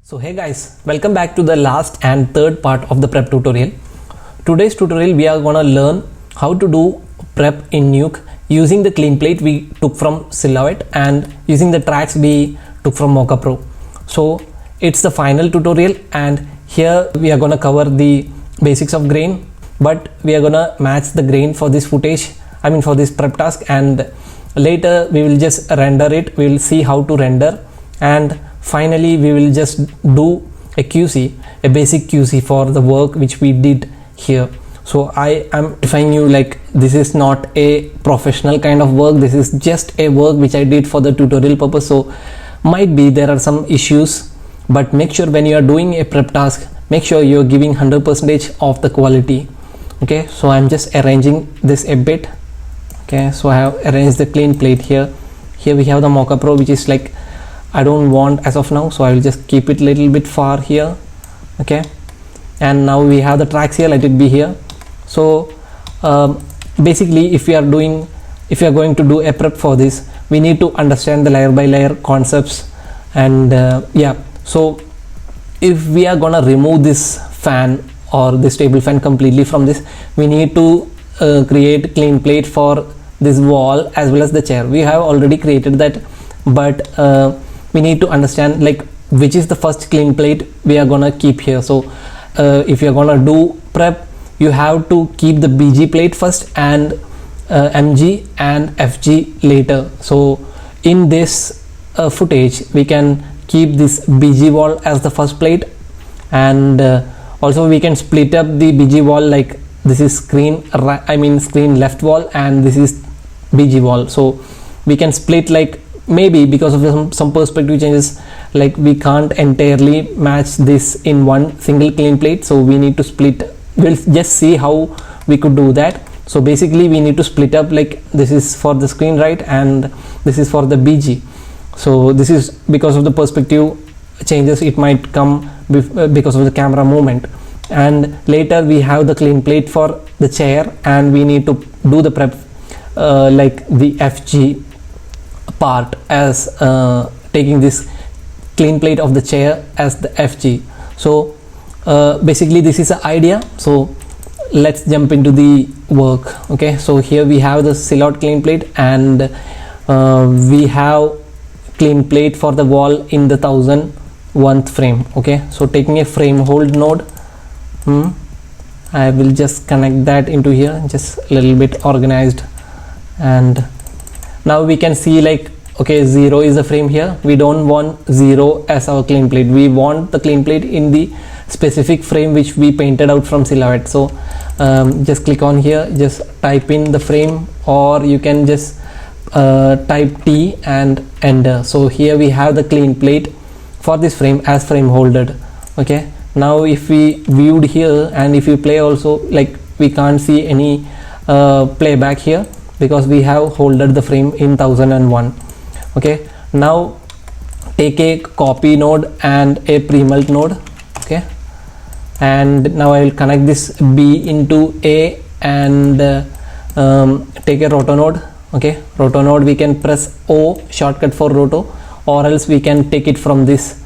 So hey guys, welcome back to the last and third part of the prep tutorial. Today's tutorial we are gonna learn how to do prep in Nuke using the clean plate we took from Silhouette and using the tracks we took from Mocha Pro. So it's the final tutorial and here we are gonna cover the basics of grain, but we are gonna match the grain for this footage, for this prep task, and later we will just render it. We will see how to render, and finally we will just do a QC, a basic QC for the work which we did here. So I am defining you like this is not a professional kind of work, this is just a work which I did for the tutorial purpose. So might be there are some issues, but make sure when you are doing a prep task, make sure you're giving 100% of the quality. Okay, so I'm just arranging this a bit. Okay, so I have arranged the clean plate here. Here we have the Mocha Pro, which is like I don't want as of now, so I will just keep it a little bit far here. Okay, and now we have the tracks here, let it be here. So basically if we are going to do a prep for this, we need to understand the layer by layer concepts, and so if we are gonna remove this fan or this table fan completely from this, we need to create clean plate for this wall as well as the chair. We have already created that, but we need to understand like which is the first clean plate we are gonna keep here. So if you're gonna do prep, you have to keep the BG plate first and MG and FG later. So in this footage we can keep this BG wall as the first plate, and also we can split up the BG wall, like this is screen left wall and this is BG wall. So we can split, like maybe because of some perspective changes, like we can't entirely match this in one single clean plate, so we need to split. We'll just see how we could do that. So basically we need to split up, like this is for the screen right and this is for the BG. So this is because of the perspective changes, it might come because of the camera movement. And later we have the clean plate for the chair, and we need to do the prep like the FG part as taking this clean plate of the chair as the FG. So basically this is the idea. So let's jump into the work. Okay, so here we have the Silhouette clean plate, and we have clean plate for the wall in the 1001th frame. Okay, so taking a frame hold node, I will just connect that into here, just a little bit organized. And now we can see like, okay, 0 is the frame here. We don't want 0 as our clean plate, we want the clean plate in the specific frame which we painted out from Silhouette. So just click on here, just type in the frame, or you can just type T and enter. So here we have the clean plate for this frame as frame holded. Okay, now if we viewed here and if you play also, like we can't see any playback here because we have holded the frame in 1001. Okay, now take a copy node and a pre-melt node. Okay, and now I will connect this B into A and take a roto node. Okay, roto node, we can press O shortcut for roto, or else we can take it from this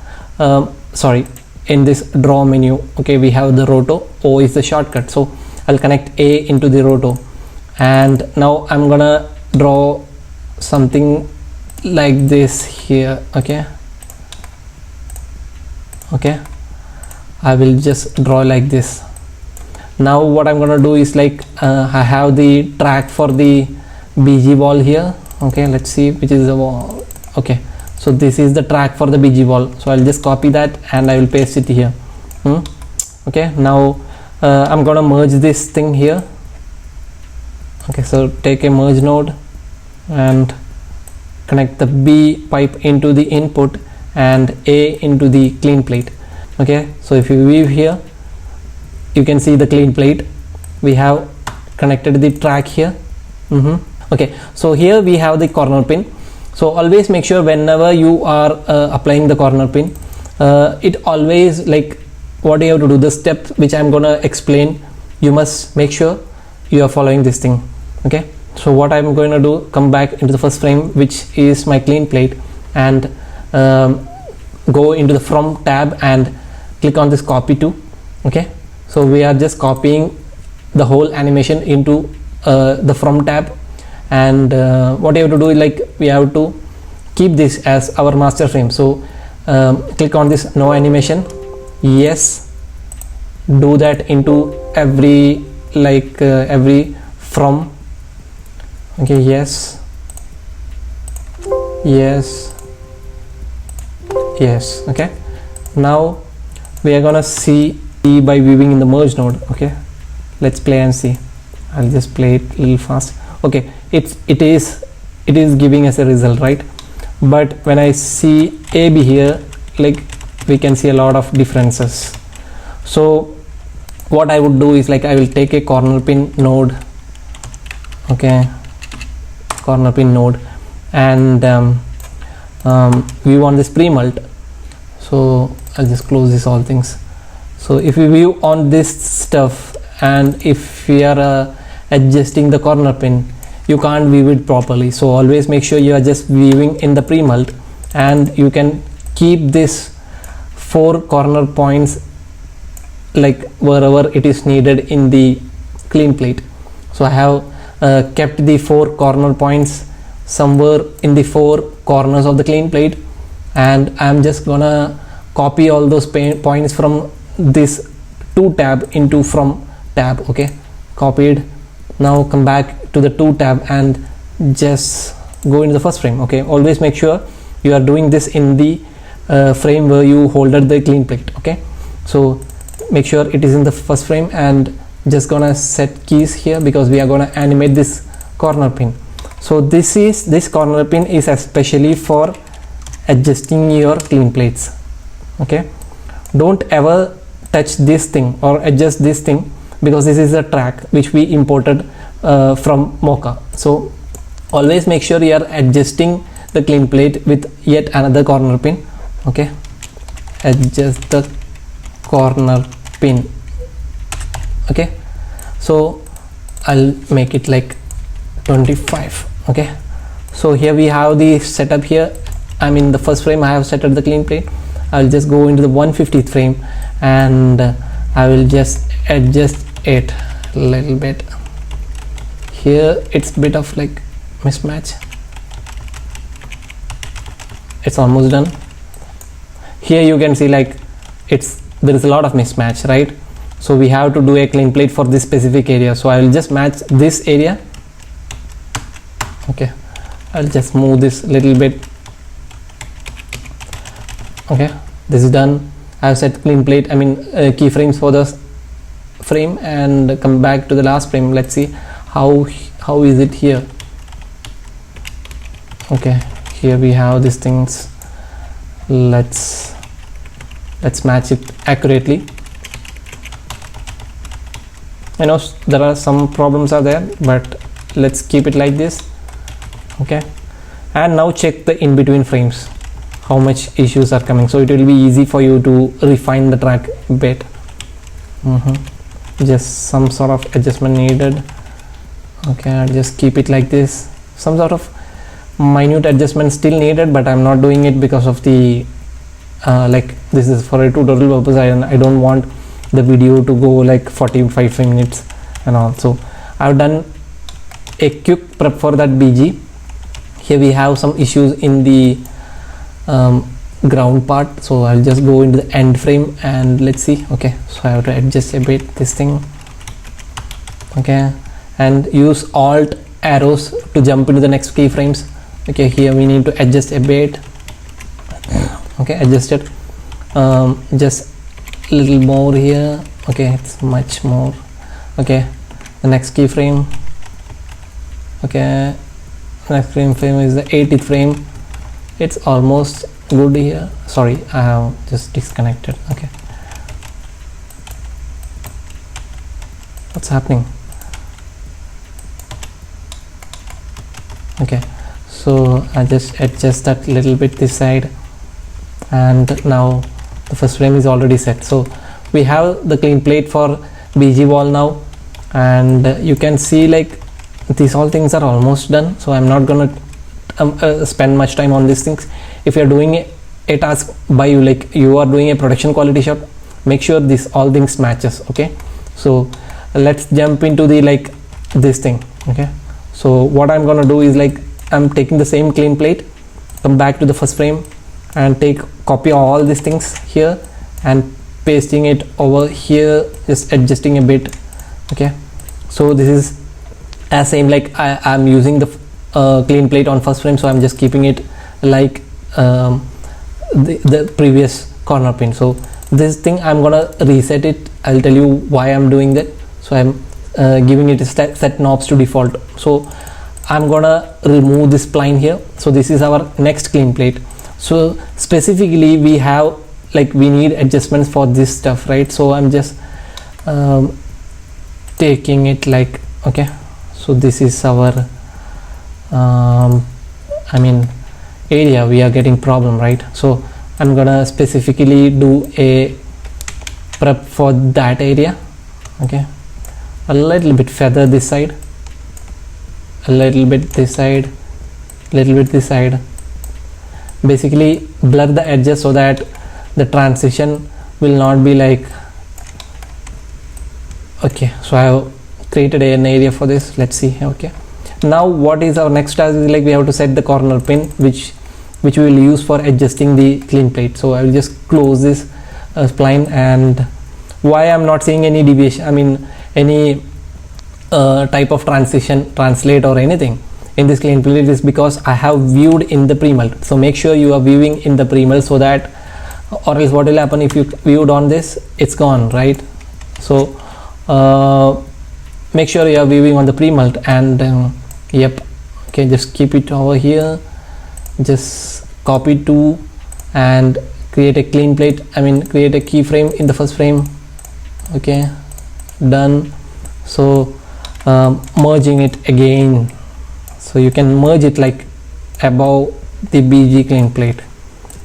in this draw menu. Okay, we have the roto, O is the shortcut, so I'll connect A into the roto, and now I'm gonna draw something like this here. Okay, I will just draw like this. Now what I'm gonna do is like I have the track for the BG wall here. Okay, let's see which is the wall. Okay, so this is the track for the BG wall, so I'll just copy that and I will paste it here. Okay, now I'm gonna merge this thing here. Okay, so take a merge node and connect the B pipe into the input and A into the clean plate. Okay, so if you view here, you can see the clean plate. We have connected the track here. Okay, so here we have the corner pin. So always make sure whenever you are applying the corner pin, it always, like what you have to do, the step which I'm gonna explain, you must make sure you are following this thing. Okay, so what I'm going to do, come back into the first frame which is my clean plate, and go into the from tab and click on this copy to. Okay, so we are just copying the whole animation into the from tab, and what you have to do is like we have to keep this as our master frame. So click on this no animation, yes, do that into every every from. Okay, yes, yes, yes. Okay, now we are gonna see by viewing in the merge node. Okay, let's play and see. I'll just play it a little fast. Okay, it is giving us a result, right? But when I see AB here, like we can see a lot of differences. So what I would do is like I will take a corner pin node. Okay, corner pin node, and we want this pre-mult. So I'll just close this all things. So if we view on this stuff, and if we are adjusting the corner pin, you can't view it properly. So always make sure you are just viewing in the pre-mult, and you can keep this 4 corner points like wherever it is needed in the clean plate. So I have kept the 4 corner points somewhere in the 4 corners of the clean plate, and I'm just gonna copy all those points from this to tab into from tab. Okay, copied. Now come back to the to tab and just go into the first frame. Okay, always make sure you are doing this in the frame where you holded the clean plate. Okay, so make sure it is in the first frame, and just gonna set keys here because we are gonna animate this corner pin. So this corner pin is especially for adjusting your clean plates. Okay, don't ever touch this thing or adjust this thing, because this is a track which we imported from Mocha. So always make sure you are adjusting the clean plate with yet another corner pin. Okay, adjust the corner pin. Okay, so I'll make it like 25. Okay, so here we have the setup here. I'm in the first frame. I have set up the clean plate. I'll just go into the 150th frame, and I will just adjust it a little bit. Here it's a bit of like mismatch. It's almost done. Here you can see like there is a lot of mismatch, right? So we have to do a clean plate for this specific area. So I will just match this area. Okay, I'll just move this a little bit. Okay, this is done. I have set clean plate, keyframes for the frame, and come back to the last frame. Let's see how is it here. Okay, here we have these things. Let's match it accurately. I know there are some problems are there, but let's keep it like this. Okay, and now check the in between frames, how much issues are coming, so it will be easy for you to refine the track a bit. Just some sort of adjustment needed. Okay, I'll just keep it like this. Some sort of minute adjustment still needed, but I'm not doing it because of the like this is for a tutorial purpose. I don't want the video to go like 45 minutes and all. So I've done a quick prep for that BG. Here we have some issues in the ground part, so I'll just go into the end frame and let's see. Okay, so I have to adjust a bit this thing. Okay, and use alt arrows to jump into the next keyframes. Okay, here we need to adjust a bit. Okay, adjust it just a little more here. Okay, it's much more. Okay, the next keyframe. Okay, next frame is the 80th frame. It's almost good here. Sorry, I have just disconnected. Okay, what's happening? Okay, so I just adjust that little bit this side, and now the first frame is already set. So we have the clean plate for BG wall now, and you can see like these all things are almost done. So I'm not gonna spend much time on these things. If you're doing a task by you, like you are doing a production quality shot, make sure this all things matches. Okay, so let's jump into the like this thing. Okay, so what I'm gonna do is like I'm taking the same clean plate, come back to the first frame and copy all these things here and pasting it over here, just adjusting a bit. Okay, so this is as same like I'm using the clean plate on first frame, so I'm just keeping it like the previous corner pin. So this thing I'm gonna reset it. I'll tell you why I'm doing that. So I'm giving it a set knobs to default. So I'm gonna remove this spline here. So this is our next clean plate. So specifically we have like we need adjustments for this stuff, right? So I'm just taking it like, okay, so this is our I mean area we are getting problem, right? So I'm gonna specifically do a prep for that area. Okay, a little bit feather this side, a little bit this side, little bit this side, basically blur the edges so that the transition will not be like, okay, so I have created an area for this. Let's see. Okay, now what is our next task is like we have to set the corner pin which we will use for adjusting the clean plate. So I will just close this spline. And why I'm not seeing any deviation, I mean any type of transition, translate or anything in this clean plate is because I have viewed in the pre-melt. So make sure you are viewing in the pre-melt, so that, or else what will happen if you viewed on this, it's gone, right? So make sure you are viewing on the pre-melt. And yep, okay, just keep it over here, just copy to and create a clean plate, I mean create a keyframe in the first frame. Okay, done. So merging it again, so you can merge it like above the BG clean plate,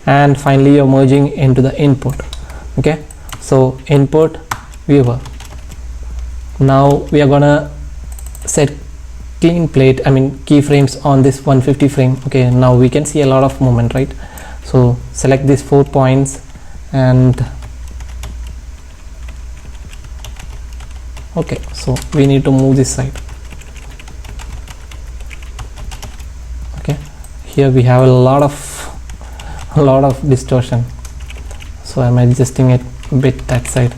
and finally you're merging into the input. Okay, so input viewer. Now we are gonna set clean plate, I mean keyframes on this 150 frame. Okay, now we can see a lot of movement, right? So select these 4 points and okay, so we need to move this side. Okay, here we have a lot of distortion, so I'm adjusting it a bit that side.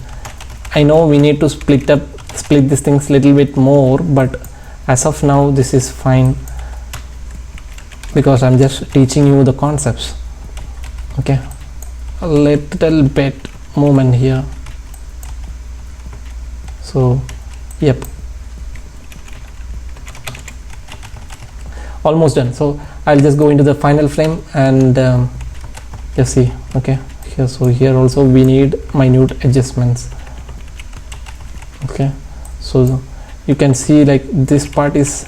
I know we need to split these things little bit more, but as of now this is fine because I'm just teaching you the concepts. Okay, a little bit movement here. So yep, almost done. So I'll just go into the final frame and just see. Okay, here, so here also we need minute adjustments. Okay, so you can see like this part is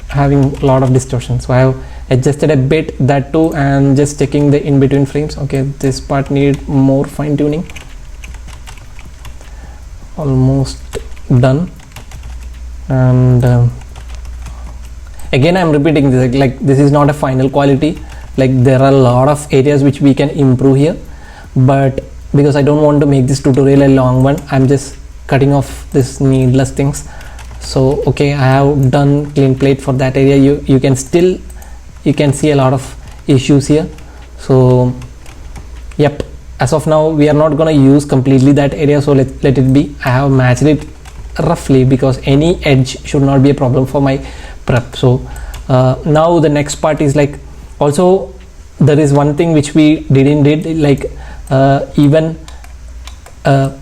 having a lot of distortion, so I have adjusted a bit that too, and just checking the in between frames. Okay, this part need more fine tuning. Almost done. And again I'm repeating this, like this is not a final quality, like there are a lot of areas which we can improve here, but because I don't want to make this tutorial a long one, I'm just cutting off this needless things. So okay, I have done clean plate for that area. You can see a lot of issues here. So yep, as of now we are not gonna use completely that area, so let it be. I have matched it roughly because any edge should not be a problem for my prep. So now the next part is like, also there is one thing which we didn't did, like even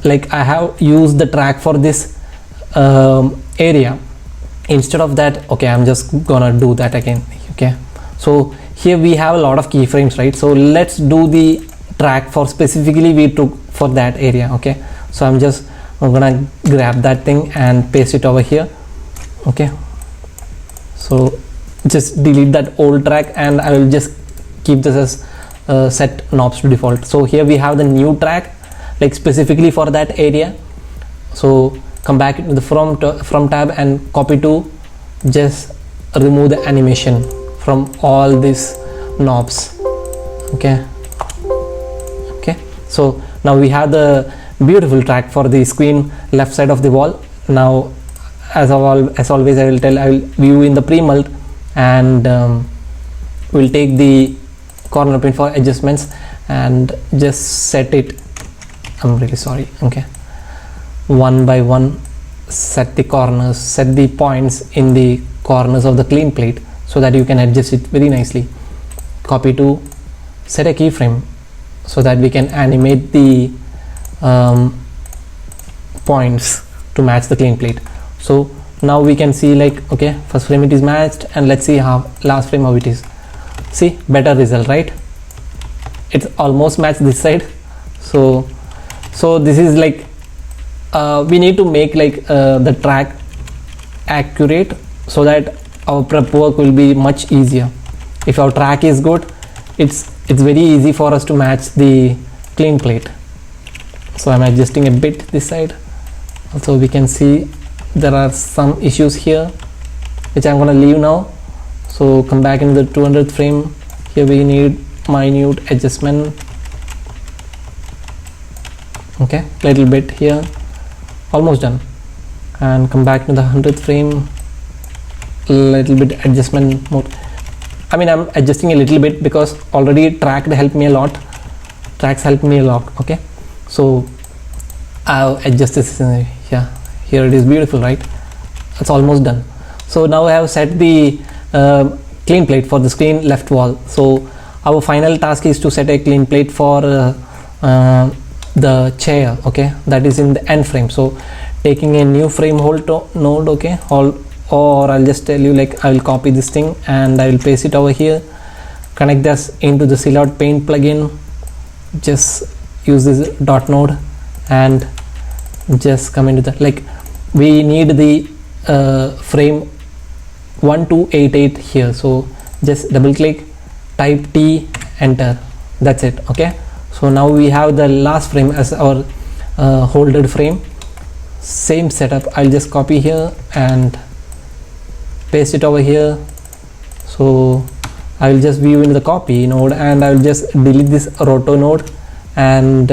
like I have used the track for this area. Instead of that, okay, I'm just gonna do that again. Okay, so here we have a lot of keyframes, right? So let's do the track for specifically we took for that area. Okay, so I'm gonna grab that thing and paste it over here. Okay, so just delete that old track and I will just keep this as set knobs to default. So here we have the new track, like specifically for that area. So come back to the from tab and copy to, just remove the animation from all these knobs. Okay, So now we have the beautiful track for the screen left side of the wall. Now as always I will view in the pre-mult, and we'll take the corner pin for adjustments and just set it. I'm really sorry. Okay, one by one set the corners, set the points in the corners of the clean plate so that you can adjust it very nicely. Copy to, set a keyframe so that we can animate the points to match the clean plate. So now we can see, like, okay, first frame it is matched, and let's see how last frame how it is. See, better result, right? It's almost matched this side. So this is like we need to make like the track accurate so that our prep work will be much easier. If our track is good, it's very easy for us to match the clean plate. So I'm adjusting a bit this side. Also we can see there are some issues here which I'm gonna leave now. So come back in the 200th frame. Here we need minute adjustment. Okay, little bit here, almost done. And come back to the 100th frame, little bit adjustment more. I mean, I'm adjusting a little bit because already tracks helped me a lot. Okay, so I'll adjust this. Yeah, here it is, beautiful, right? It's almost done. So now I have set the clean plate for the screen left wall. So our final task is to set a clean plate for the chair. Okay, that is in the end frame. So taking a new frame hold node. Okay, or I'll just tell you, like, I will copy this thing and I will paste it over here, connect this into the Silhouette Paint plugin, just use this dot node and just come into the, like, we need the frame 1288 here. So just double click, type T, enter, that's it. Okay, so now we have the last frame as our holded frame. Same setup, I'll just copy here and paste it over here. So I will just view in the copy node and I will just delete this roto node and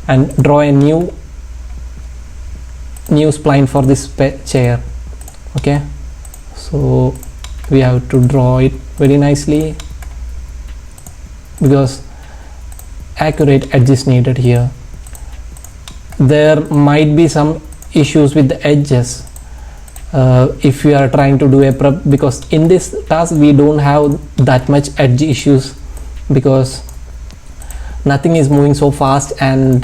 and draw a new spline for this chair. Okay, so we have to draw it very nicely because accurate edge is needed here. There might be some issues with the edges if you are trying to do a prep, because in this task we don't have that much edge issues because nothing is moving so fast and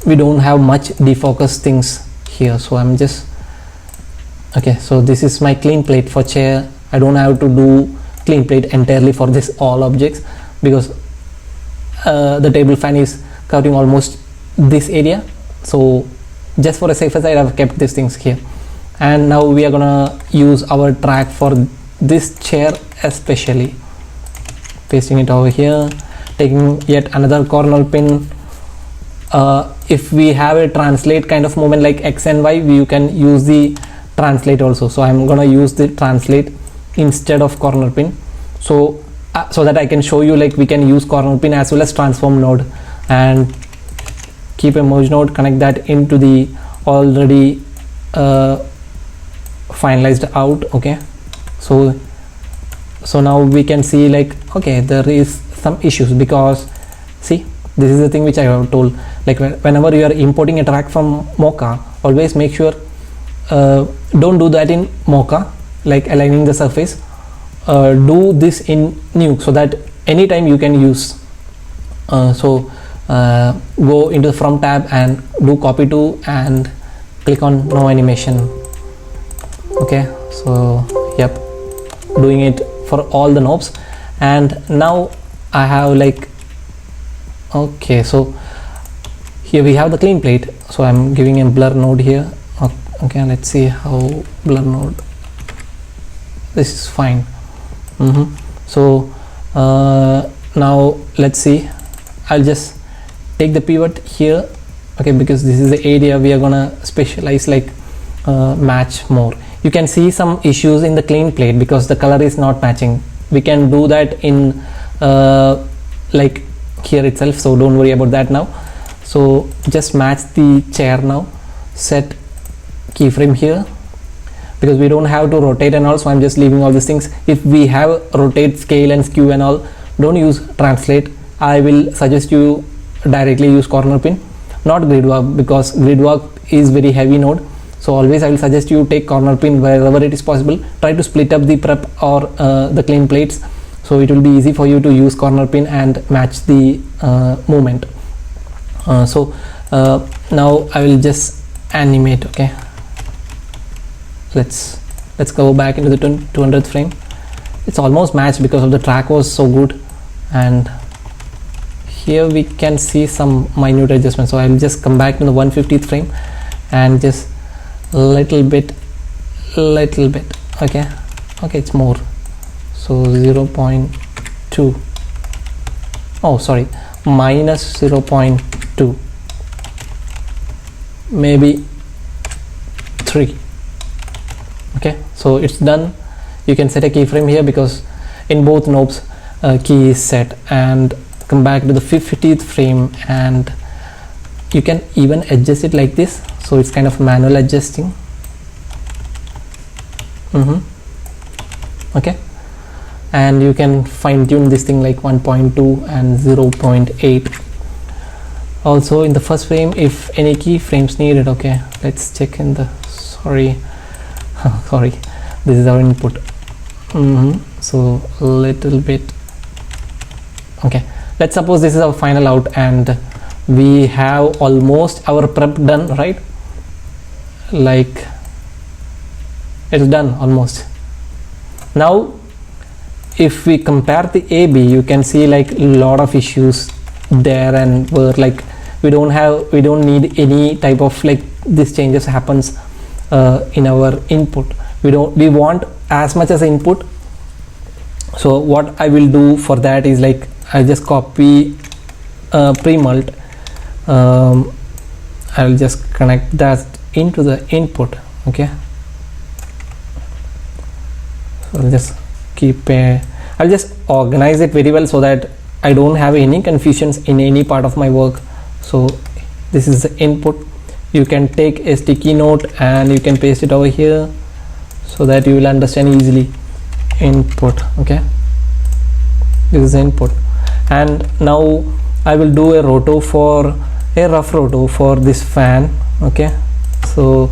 we don't have much defocus things here. So I'm just okay, so this is my clean plate for chair. I don't have to do clean plate entirely for this all objects because the table fan is covering almost this area. So just for a safer side I've kept these things here. And now we are gonna use our track for this chair especially, pasting it over here, taking yet another corner pin. If we have a translate kind of movement like X and Y, you can use the translate also. So I'm gonna use the translate instead of corner pin, so that I can show you, like, we can use corner pin as well as transform node, and keep a merge node, connect that into the already finalized out. Okay, so now we can see, like, okay, there is some issues because see, this is the thing which I have told, like, whenever you are importing a track from Mocha, always make sure don't do that in Mocha, like aligning the surface. Do this in Nuke so that anytime you can use. Go into the from tab and do copy to and click on no animation. Okay, so yep, doing it for all the knobs. And now I have, like, okay, so here we have the clean plate, so I'm giving a blur node here. Okay, let's see how blur node, this is fine. So now let's see, I'll just take the pivot here, okay, because this is the area we are gonna specialize, like match more. You can see some issues in the clean plate because the color is not matching. We can do that in like here itself, so don't worry about that now. So just match the chair now, set keyframe here, because we don't have to rotate and all, so I'm just leaving all these things. If we have rotate, scale and skew and all, don't use translate. I will suggest you directly use corner pin, not grid work, because grid work is very heavy node. So always I will suggest you take corner pin wherever it is possible. Try to split up the prep or the clean plates, so it will be easy for you to use corner pin and match the movement. Now I will just animate. Okay, let's go back into the 200th frame. It's almost matched because of the track was so good, and here we can see some minute adjustments. So I will just come back to the 150th frame and just little bit. Okay, it's more, so 0.2, oh sorry, minus 0.2, maybe 3. Okay, so it's done. You can set a keyframe here because in both knobs key is set, and come back to the 50th frame, and you can even adjust it like this, so it's kind of manual adjusting. Okay, and you can fine tune this thing like 1.2 and 0.8. Also in the first frame, if any keyframes needed, okay, let's check in the sorry, this is our input. So a little bit. Okay, let's suppose this is our final out and we have almost our prep done, right? Like it's done almost. Now if we compare the AB, you can see like a lot of issues there, and where like we don't need any type of like this changes happens in our input. We want as much as input. So what I will do for that is like I'll just copy pre-mult. I'll just connect that into the input. Okay, so I'll just I'll just organize it very well so that I don't have any confusions in any part of my work. So this is the input. You can take a sticky note and you can paste it over here so that you will understand easily. Input. Okay, this is the input, and now I will do a rough roto for this fan. Okay, so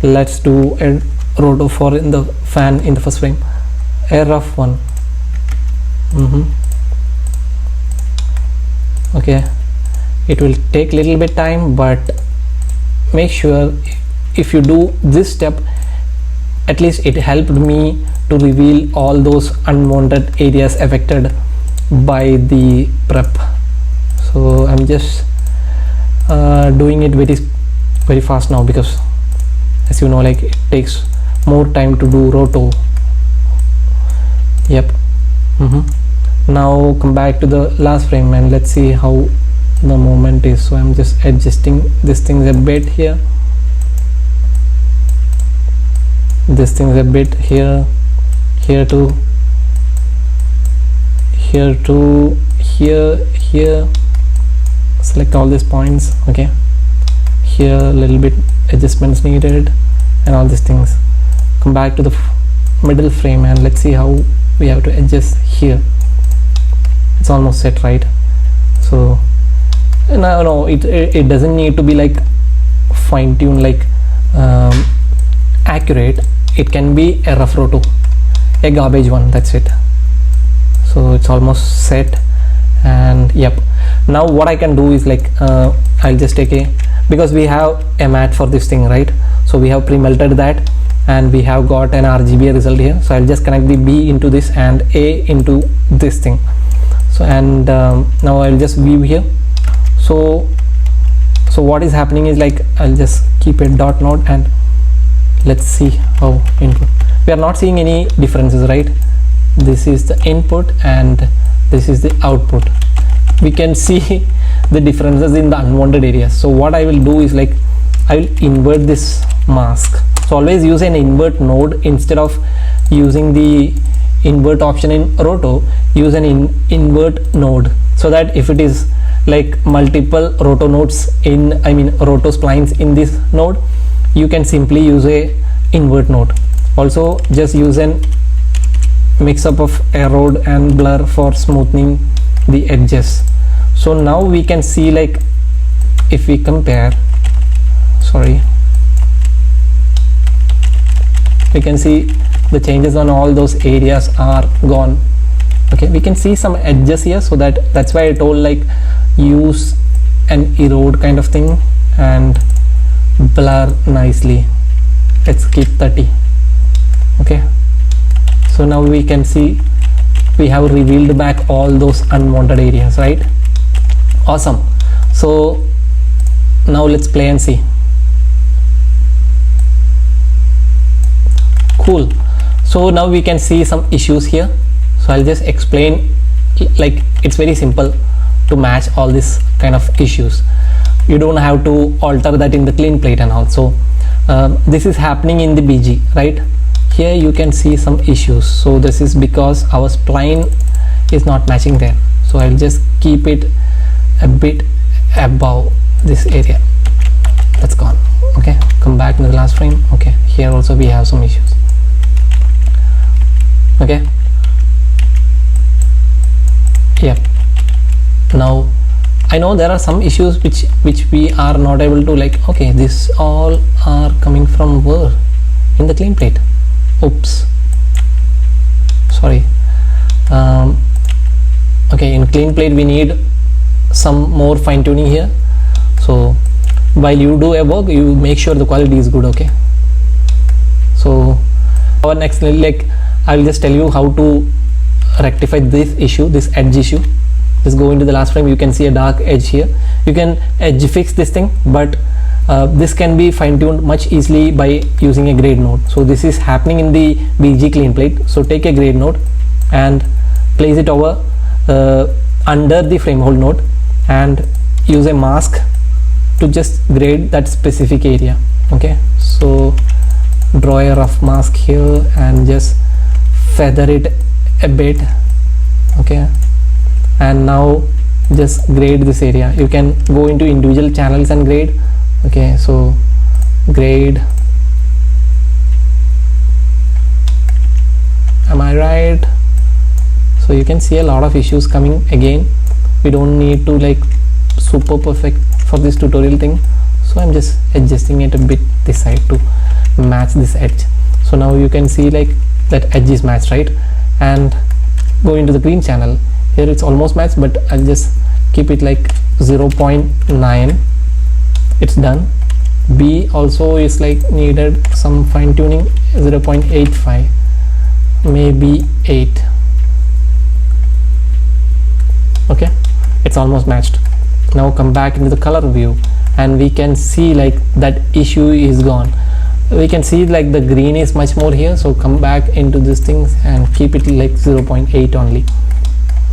let's do a roto for in the fan in the first frame, a rough one. Okay, it will take little bit time, but make sure if you do this step, at least it helped me to reveal all those unwanted areas affected by the prep. So I'm just doing it very fast now, because as you know, like it takes more time to do roto. Yep. Now come back to the last frame and let's see how the movement is. So I'm just adjusting this thing a bit here, this thing a bit here, here to here to here. Select all these points. Okay, here a little bit adjustments needed and all these things. Come back to the middle frame and let's see how we have to adjust here. It's almost set, right? So no, it doesn't need to be like fine-tuned, like accurate. It can be a rough roto, a garbage one, that's it. So it's almost set, and yep. Now what I can do is like I'll just take because we have a mat for this thing, right? So we have pre-melted that and we have got an RGB result here. So I'll just connect the B into this and A into this thing. So and now I'll just view here. So what is happening is like I'll just keep a dot node and let's see how input. We are not seeing any differences, right? This is the input and this is the output. We can see the differences in the unwanted areas. So what I will do is like I will invert this mask. So always use an invert node instead of using the invert option in roto. Use an invert node. so that if it is like multiple roto nodes in roto splines in this node, you can simply use a invert node. Also just use an mix up of erode and blur for smoothing the edges. So now we can see, like if we compare, we can see the changes on all those areas are gone. Okay, we can see some edges here, so that's why I told like use an erode kind of thing and blur nicely. Let's keep 30. Okay, so now we can see we have revealed back all those unwanted areas, right? Awesome. So now let's play and see. Cool. So now we can see some issues here, so I'll just explain. Like it's very simple to match all this kind of issues. You don't have to alter that in the clean plate and all. So this is happening in the BG, right? Here you can see some issues, so this is because our spline is not matching there. So I'll just keep it a bit above this area. That's gone. Okay, come back in the last frame. Okay, here also we have some issues. Okay, yep. Now I know there are some issues which we are not able to, like, okay, this all are coming from where? In the clean plate. Oops, sorry. Okay, in clean plate we need some more fine tuning here. So while you do a work, you make sure the quality is good. Okay, so our next, like I'll just tell you how to rectify this issue, this edge issue. Just go into the last frame. You can see a dark edge here. You can edge fix this thing, but this can be fine-tuned much easily by using a grade node. So this is happening in the BG clean plate. So take a grade node and place it over under the frame hold node and use a mask to just grade that specific area. Okay, so draw a rough mask here and just feather it a bit. Okay, and now just grade this area. You can go into individual channels and grade. Okay, so grade, am I right? So you can see a lot of issues coming again. We don't need to like super perfect for this tutorial thing, so I'm just adjusting it a bit this side to match this edge. So now you can see like that edge is matched, right? And go into the green channel. Here it's almost matched, but I'll just keep it like 0.9. It's done. B also is like needed some fine tuning, 0.85, maybe 8. Okay, it's almost matched. Now come back into the color view and we can see like that issue is gone. We can see like the green is much more here, so come back into these things and keep it like 0.8 only.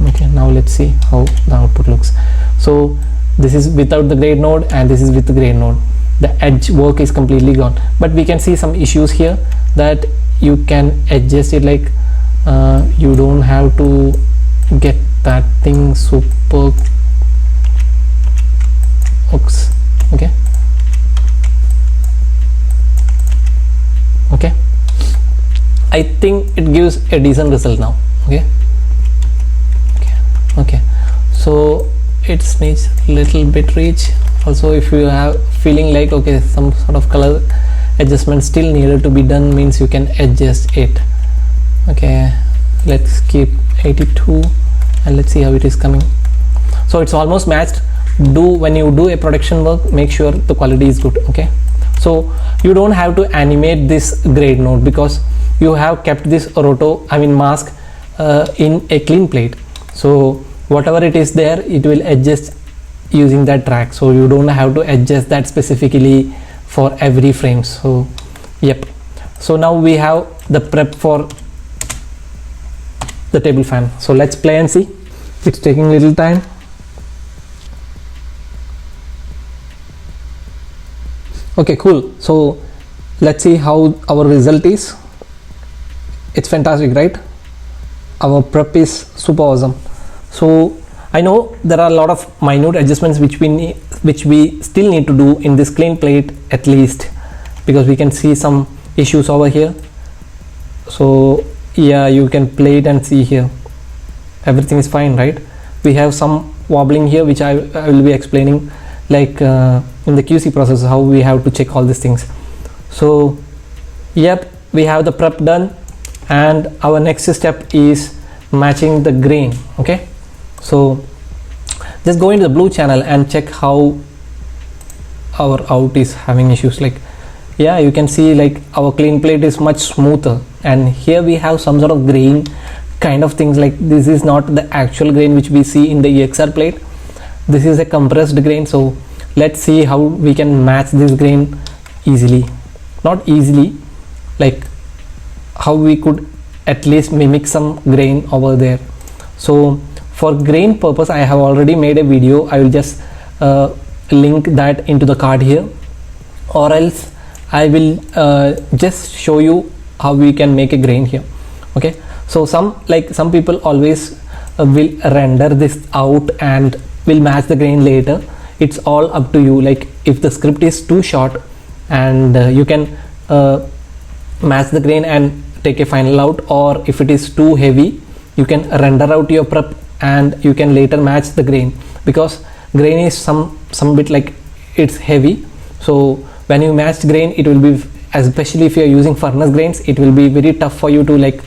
Okay, now let's see how the output looks. So this is without the grade node and this is with the grade node. The edge work is completely gone, but we can see some issues here that you can adjust it. Like you don't have to get that thing super hooks. Okay, okay, I think it gives a decent result now. Okay, okay, so it's needs little bit reach. Also, if you have feeling like okay, some sort of color adjustment still needed to be done, means you can adjust it. Okay, let's keep 82 and let's see how it is coming. So it's almost matched. When you do a production work, make sure the quality is good. Okay, so you don't have to animate this grade node because you have kept this mask in a clean plate. So whatever it is there, it will adjust using that track. So you don't have to adjust that specifically for every frame. So yep, so now we have the prep for the table fan. So let's play and see. It's taking a little time. Okay, cool. So let's see how our result is. It's fantastic, right? Our prep is super awesome. So I know there are a lot of minute adjustments which we still need to do in this clean plate at least, because we can see some issues over here. So yeah, you can play it and see here everything is fine, right? We have some wobbling here which I will be explaining, like in the QC process, how we have to check all these things. So yep, we have the prep done, and our next step is matching the grain. Okay, so just go into the blue channel and check how our out is having issues. Like yeah, you can see like our clean plate is much smoother, and here we have some sort of grain kind of things. Like this is not the actual grain which we see in the EXR plate, this is a compressed grain. So let's see how we can match this grain easily, not easily, like how we could at least mimic some grain over there. So for grain purpose, I have already made a video. I will just link that into the card here, or else I will just show you how we can make a grain here. Okay, so some people always will render this out and will match the grain later. It's all up to you. Like if the script is too short, and you can match the grain and take a final out, or if it is too heavy, you can render out your prep and you can later match the grain, because grain is some bit like it's heavy. So when you match grain, it will be, especially if you are using furnace grains, it will be very tough for you to like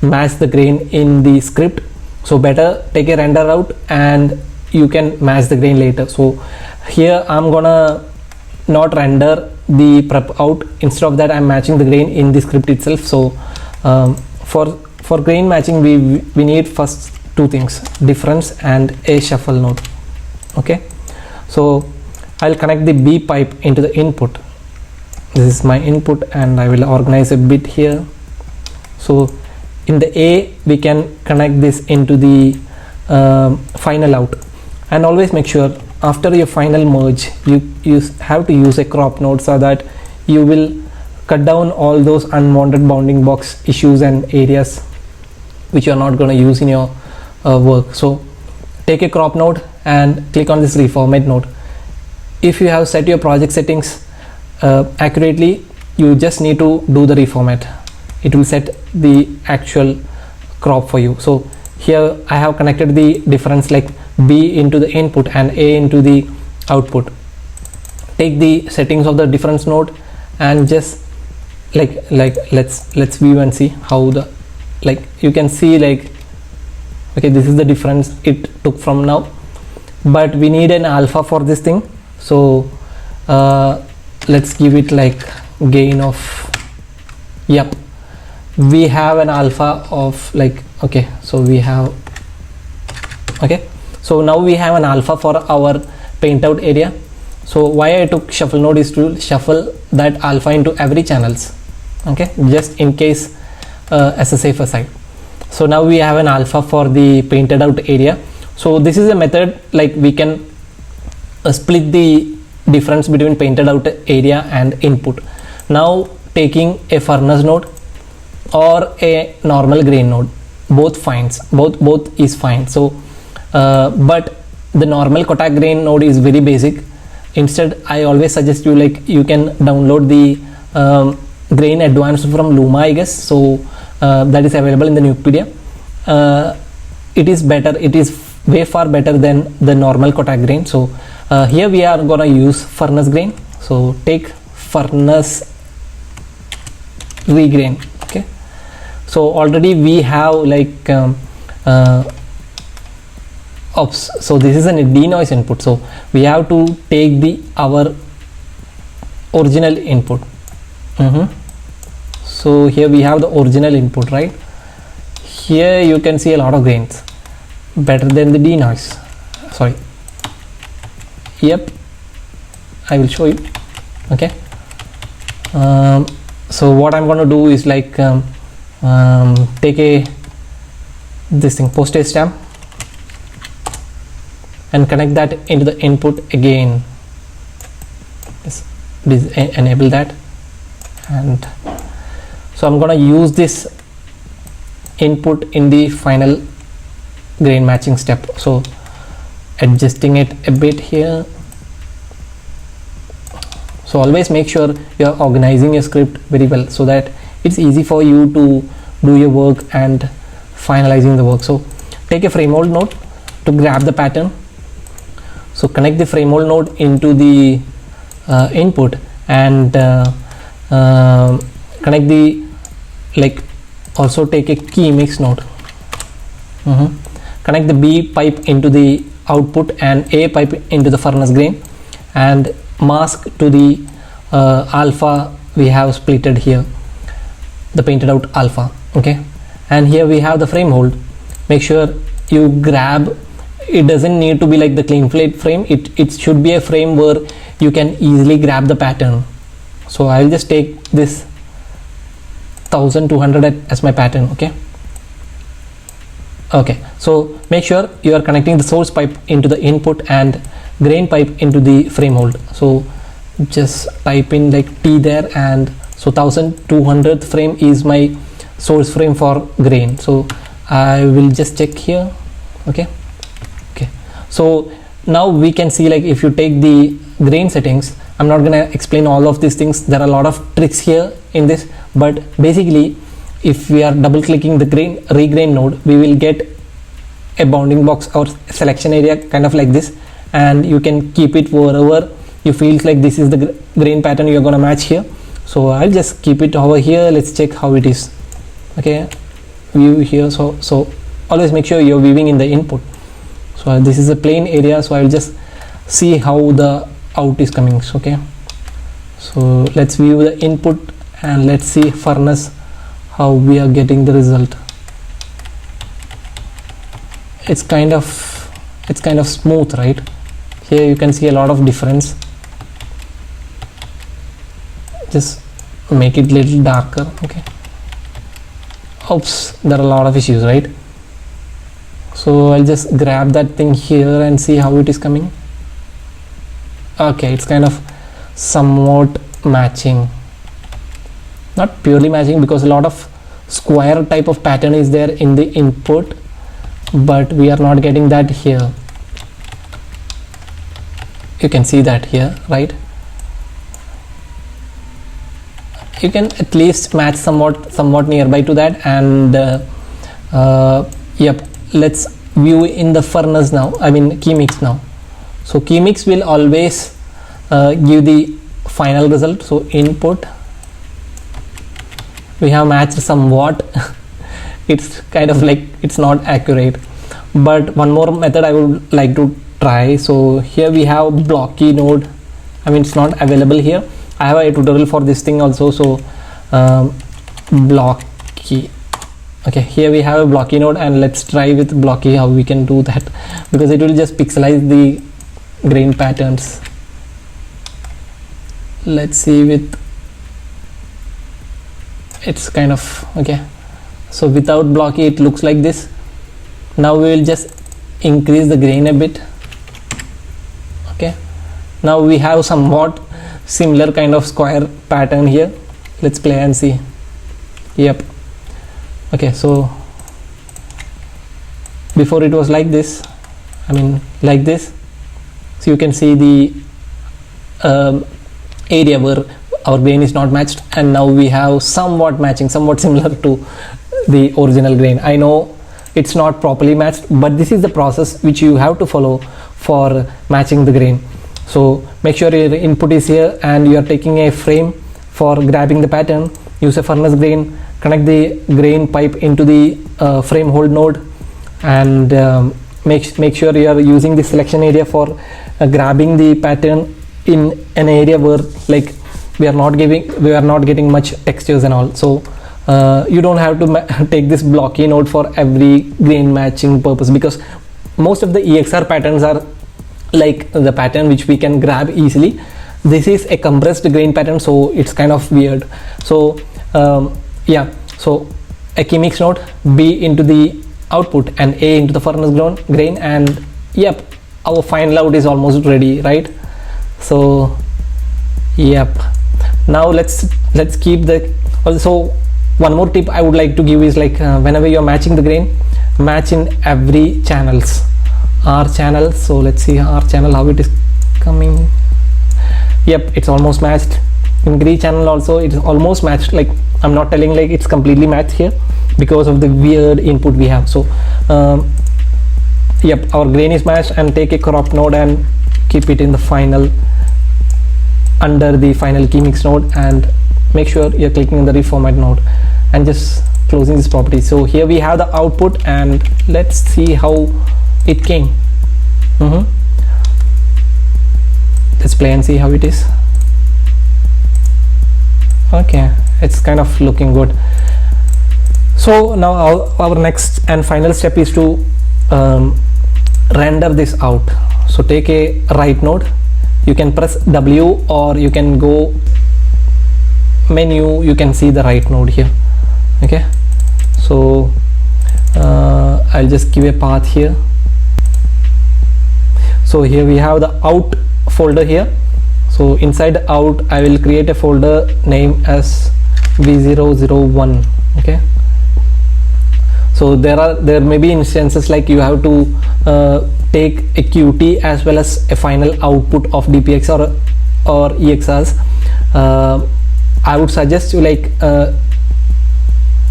match the grain in the script. So better take a render out and you can match the grain later. So here I'm gonna not render the prep out, instead of that I'm matching the grain in the script itself. So for grain matching, we need first two things: difference and a shuffle node. Okay, so I'll connect the B pipe into the input. This is my input, and I will organize a bit here. So in the A, we can connect this into the final out, and always make sure after your final merge you have to use a crop node, so that you will cut down all those unwanted bounding box issues and areas which you are not going to use in your work. So take a crop node and click on this reformat node. If you have set your project settings accurately, you just need to do the reformat. It will set the actual crop for you. So here I have connected the difference, like B into the input and A into the output. Take the settings of the difference node and just like let's view and see how the, like you can see, like okay, this is the difference it took from now, but we need an alpha for this thing. So let's give it like gain of, yep, we have an alpha of like, okay, so we have, okay, so now we have an alpha for our paint out area. So why I took shuffle node is to shuffle that alpha into every channels, okay, just in case as a safer side. So now we have an alpha for the painted out area. So this is a method, like we can split the difference between painted out area and input. Now taking a furnace node or a normal grain node, both is fine. So but the normal Kotak grain node is very basic. Instead, I always suggest you, like you can download the grain advanced from Luma, I guess. So that is available in the Nukepedia. It is better, it is way far better than the normal Kotak grain. So here we are gonna use furnace grain. So take furnace regrain. Okay, so already we have like ops. So this is an denoise input, so we have to take our original input. So here we have the original input, right? Here you can see a lot of grains, better than the denoise. Sorry, yep, I will show you. Okay, so what I'm going to do is like take this thing, postage stamp, and connect that into the input again. Enable that, and so I'm gonna use this input in the final grain matching step. So adjusting it a bit here. So always make sure you are organizing your script very well so that it's easy for you to do your work and finalizing the work. So take a frame hold node to grab the pattern. So connect the frame hold node into the input and connect the, like, also take a key mix node. Connect the B pipe into the output and A pipe into the furnace grain, and mask to the alpha we have splitted here, the painted out alpha. Okay, and here we have the frame hold. Make sure you grab, it doesn't need to be like the clean plate frame, it should be a frame where you can easily grab the pattern. So I'll just take this 1200 as my pattern. Okay, so make sure you are connecting the source pipe into the input and grain pipe into the frame hold. So just type in like T there, and so 1200th frame is my source frame for grain. So I will just check here. Okay, so now we can see, like, if you take the grain settings, I'm not gonna explain all of these things, there are a lot of tricks here in this, but basically if we are double clicking the regrain node, we will get a bounding box or selection area kind of like this, and you can keep it wherever you feel like this is the grain pattern you're gonna match here. So I'll just keep it over here. Let's check how it is. Okay, view here. So always make sure you're viewing in the input. So this is a plain area, so I'll just see how the out is coming. Okay, so let's view the input and let's see furnace, how we are getting the result. It's kind of smooth, right? Here you can see a lot of difference. Just make it little darker. Okay, oops, there are a lot of issues, right? So I'll just grab that thing here and see how it is coming. Okay, it's kind of somewhat matching, not purely matching, because a lot of square type of pattern is there in the input, but we are not getting that here. You can see that here, right? You can at least match somewhat nearby to that. And yep, let's view in the furnace now, I mean key mix now. So key mix will always give the final result. So input, we have matched somewhat. It's kind of like it's not accurate, but one more method I would like to try. So here we have blocky node, I mean it's not available here. I have a tutorial for this thing also. So blocky. Okay, here we have a blocky node, and let's try with blocky how we can do that, because it will just pixelize the grain patterns. Let's see with, it's kind of okay. So without blocky it looks like this. Now we will just increase the grain a bit. Okay, now we have somewhat similar kind of square pattern here. Let's play and see. Yep. Okay, so before it was like this, I mean like this. So you can see the area where our grain is not matched, and now we have somewhat matching, somewhat similar to the original grain. I know it's not properly matched, but this is the process which you have to follow for matching the grain. So make sure your input is here and you are taking a frame for grabbing the pattern. Use a furnace grain, connect the grain pipe into the frame hold node, and make sure you are using the selection area for grabbing the pattern in an area where, like, we are not getting much textures and all. So you don't have to take this blocky node for every grain matching purpose, because most of the EXR patterns are like the pattern which we can grab easily. This is a compressed grain pattern, so it's kind of weird. So yeah, so a key mix node, B into the output and A into the furnace grain, and yep, our final out is almost ready, right? So yep, now let's keep the, also one more tip I would like to give is, like, whenever you're matching the grain, match in every channels. R channel, so let's see R channel how it is coming. Yep, it's almost matched. In green channel also it is almost matched. Like I'm not telling like it's completely matched here because of the weird input we have. So yep, our grain is matched, and take a crop node and keep it in the final, under the final key mix node, and make sure you're clicking in the reformat node and just closing this property. So here we have the output, and let's see how it came. Let's play and see how it is. Okay, it's kind of looking good. So now our next and final step is to render this out. So take a right node, you can press W, or you can go menu, you can see the right node here. Okay, so I'll just give a path here. So here we have the out folder here. So inside out I will create a folder name as V001. Okay, so there may be instances like you have to take a QT as well as a final output of DPX or EXRs. I would suggest you like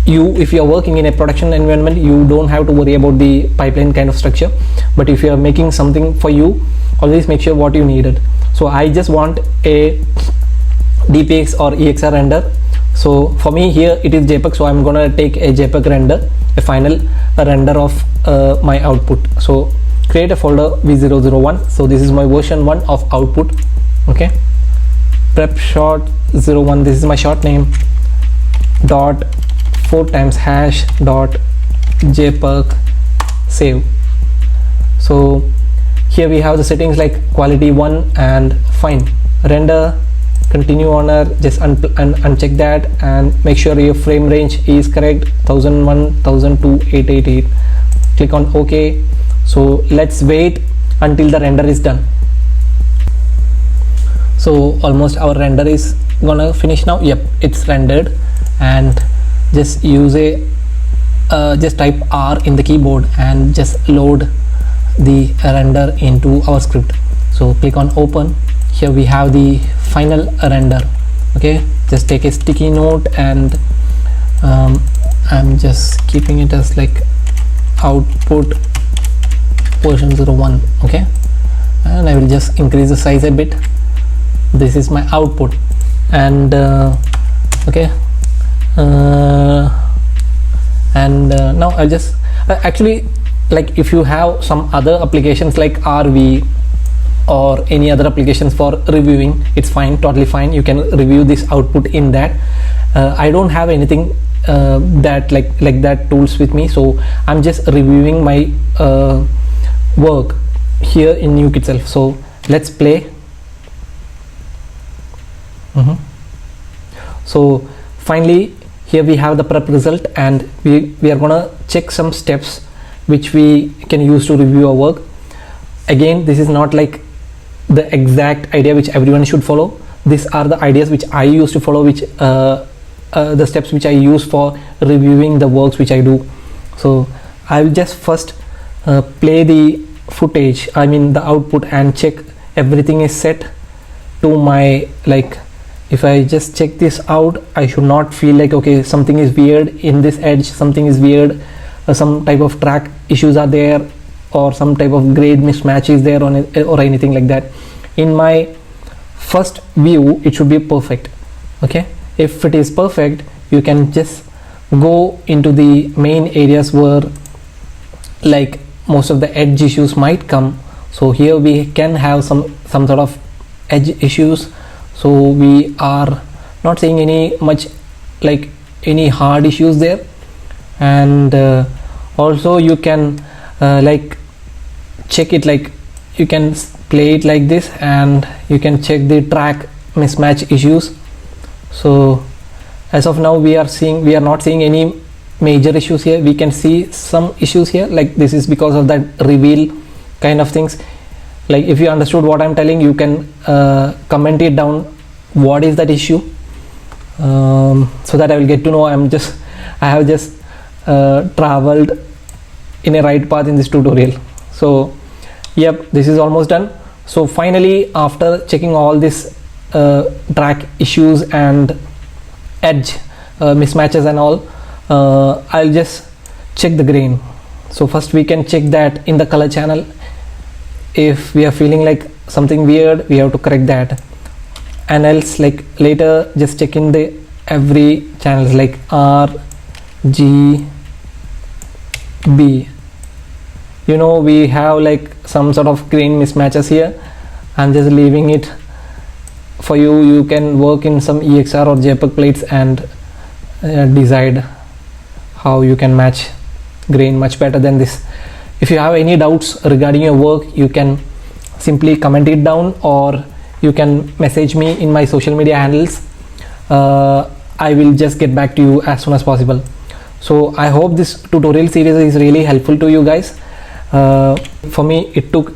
if you are working in a production environment, you don't have to worry about the pipeline kind of structure, but if you are making something for you, always make sure what you needed. So I just want a DPX or EXR render. So for me here it is JPEG, so I'm gonna take a JPEG render, a final render of my output. So create a folder V001. So this is my version 1 of output. Okay, prep short 01, this is my short name, dot 4 times hash dot jpeg save. So here we have the settings like quality 1 and fine. Render, continue honor, just uncheck that and make sure your frame range is correct, 1001, 1002, 888. Click on OK. So let's wait until the render is done. So almost our render is gonna finish now. Yep, it's rendered, and just use just type R in the keyboard and just load the render into our script. So click on open. Here we have the final render. Okay, just take a sticky note and I'm just keeping it as like output version 01. Okay, and I will just increase the size a bit. This is my output, and okay, now I'll just actually, like if you have some other applications like RV or any other applications for reviewing, it's fine, totally fine. You can review this output in that. I don't have anything that like that tools with me, so I'm just reviewing my work here in Nuke itself. So let's play. So finally here we have the prep result, and we are gonna check some steps which we can use to review our work. Again, this is not like the exact idea which everyone should follow. These are the ideas which I used to follow, which the steps which I use for reviewing the works which I do. So I will just first play the footage, I mean the output, and check everything is set to my, like if I just check this out, I should not feel like okay, something is weird in this edge, something is weird, some type of track issues are there, or some type of grade mismatch is there on it, or anything like that. In my first view it should be perfect. Okay, if it is perfect, you can just go into the main areas where like most of the edge issues might come. So here we can have some sort of edge issues, so we are not seeing any much like any hard issues there. And also you can like check it, like you can play it like this and you can check the track mismatch issues. So as of now we are not seeing any major issues here. We can see some issues here, like this is because of that reveal kind of things. Like if you understood what I'm telling, you can comment it down what is that issue, so that I will get to know. I have just traveled in a right path in this tutorial. So yep, this is almost done. So finally, after checking all this track issues and edge mismatches and all, I'll just check the grain. So first we can check that in the color channel. If we are feeling like something weird, we have to correct that, and else like later just check in the every channels like R, G, B. You know, we have like some sort of grain mismatches here. I'm just leaving it for you. You can work in some EXR or JPEG plates and decide how you can match grain much better than this. If you have any doubts regarding your work, you can simply comment it down, or you can message me in my social media handles. I will just get back to you as soon as possible. So I hope this tutorial series is really helpful to you guys. For me, it took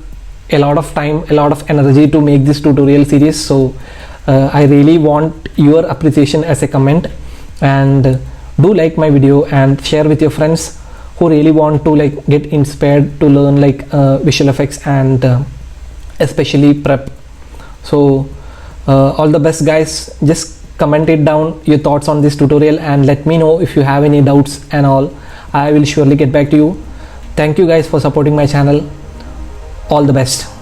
a lot of time, a lot of energy to make this tutorial series. So I really want your appreciation as a comment, and do like my video and share with your friends who really want to like get inspired to learn like visual effects and especially prep. So all the best guys. Just comment it down your thoughts on this tutorial and let me know if you have any doubts and all. I will surely get back to you. Thank you guys for supporting my channel. All the best.